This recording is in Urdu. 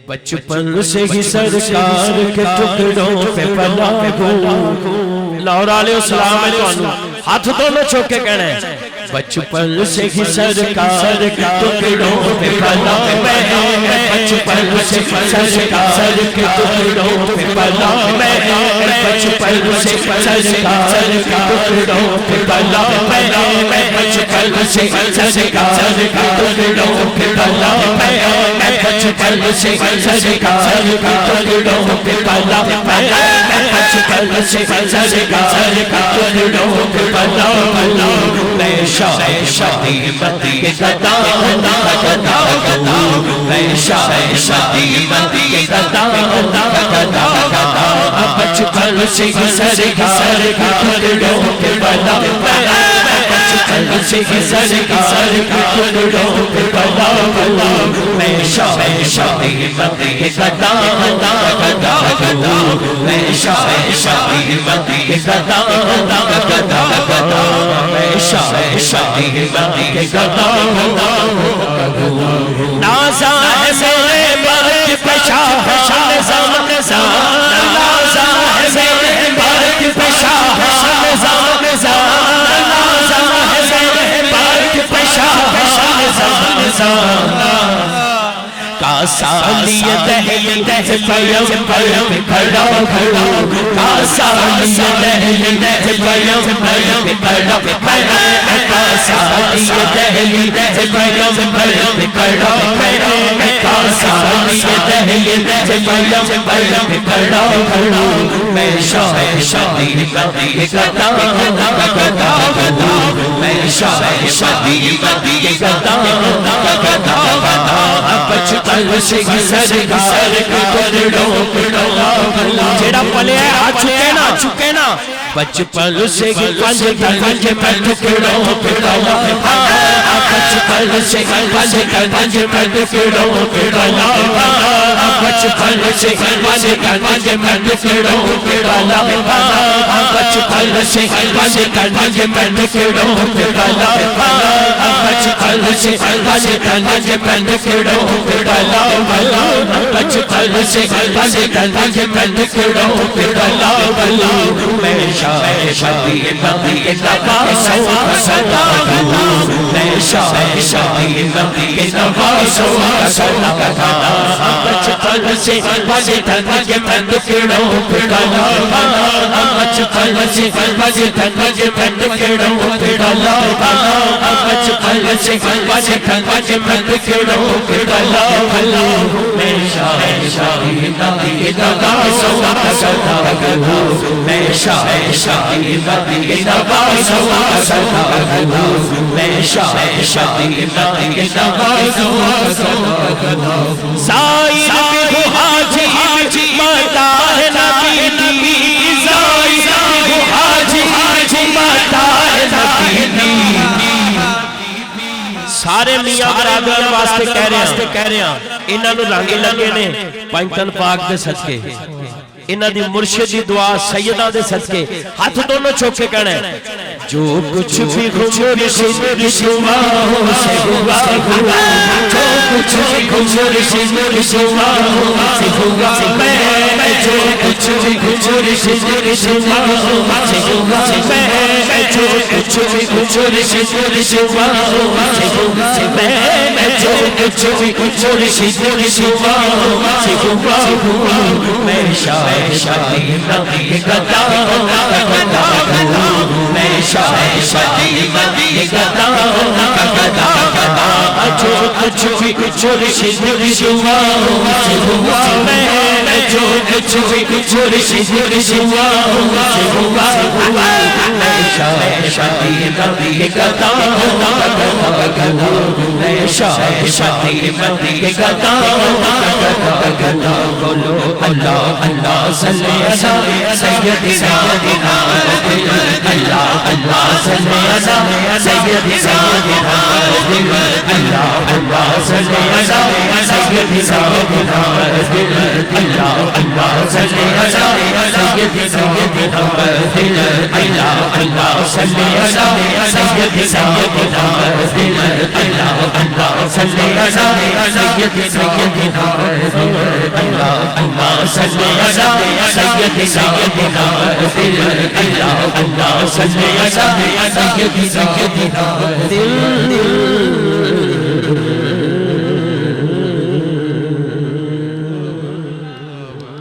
بچپن سے ہی سرکار کے ٹکڑوں پہ پلا ہوں لاہور علیہ السلام میں تو ہاتھ دونوں چھوکے کہنے ہیں بچپن سے ہی سرکار کے ٹکڑوں پہ پلا میں بچپن سے سرکار کے ٹکڑوں پہ پلا میں بچپن سے سرکار کے ٹکڑوں پہ پلا میں بچپن سے سرکار کے ٹکڑوں پہ پلا میں بچپن سے سرکار کے ٹکڑوں پہ پلا میں بچپن سے سرکار کے ٹکڑوں پہ پلا میں شادی مدی کے گدا گدا گدا میں شادی مدی کے گدا گدا گدا بچپن سے سرکار کے ٹکڑوں پہ پلا بچپن سے سرکار کے ٹکڑوں پہ پلا میں شادی مدی کے گدا گدا گدا گدا میں شادی مدی کے گدا گدا گدا میں شادی مدی کے گدا نازا ہے میرے برد پہ شاہ نظام نازا ہے میرے برد پہ شاہ نظام نازا ہے میرے برد پہ شاہ نظام کاسالی دہلی پیم پیم کھڑا کھڑا کاسالی دہلی پیم پیم کھڑا کھڑا کاسالی دہلی پیم پیم کھڑا کھڑا کاسالی دہلی پیم پیم کھڑا کھڑا میں شادی مدی گدا گدا گدا میں شادی مدی گدا گدا گدا بچپن سے سرکار کے ٹکڑوں پہ پلا جڑا پلے آ چکے نا بچپن سے پنج پہ ٹکڑوں پہ پلا بچپن سے پنج پہ ٹکڑوں پہ پلا بچپن سے پنج پہ ٹکڑوں پہ پلا بچپن سے پنج پہ ٹکڑوں پہ پلا بچپن سے پنج پہ ٹکڑوں پہ پلا بچپن سے پنج پہ ٹکڑوں پہ پلا میں شادی مدی گدا گدا میں شادی مدی گدا گدا بچپن سے پنج پہ ٹکڑوں پہ پلا بچپن سے پنج پہ ٹکڑوں پہ پلا بچپن سے پنج پہ ٹکڑوں پہ پلا میں شادی مدی گدا گدا گدا میں شادی مدی گدا گدا گدا میں شادی مدی گدا گدا زائر بھی حاجی متا ہے نبی زائر بھی حاجی متا ہے نبی سارے میاں برادر واسطے کہہ رہے ہیں انہاں نو رنگ لگے نے پنجتن پاک دے صدقے انہاں دی مرشد دی دعا سیدہ دے صدقے ہاتھ دونوں چھوکے کہنے جو کچھ بھی مرشد کی دعاؤں سے ہوا جو کچھ بھی مرشد کی دعاؤں سے ہوا میں جو کچھ بھی مرشد کی دعاؤں سے ہوا میں جو کچھ بھی مرشد کی دعاؤں سے ہوا میں جو کچھ بھی مرشد کی دعاؤں سے ہوا میں شادی مدی گدا گدا گدا میں شادی مدی گدا گدا گدا جو کچھ بھی مرشد کی دعاؤں سے ہوا میں جو کچھ بھی مرشد کی دعاؤں سے ہوا میں شادی مدی گدا گدا گدا میں شادی مدی گدا گدا گدا بولو اللہ اللہ صلی علی سیدنا اللہ اللہ صلی علی سیدنا اللہ اللہ صلی علی سیدنا اللہ اللہ صلی علی سیدنا اللہ اللہ صلی علی سیدنا اللہ اللہ صلی علی سیدنا صلی علی سیدنا محمد اللہم صلی علی سیدنا محمد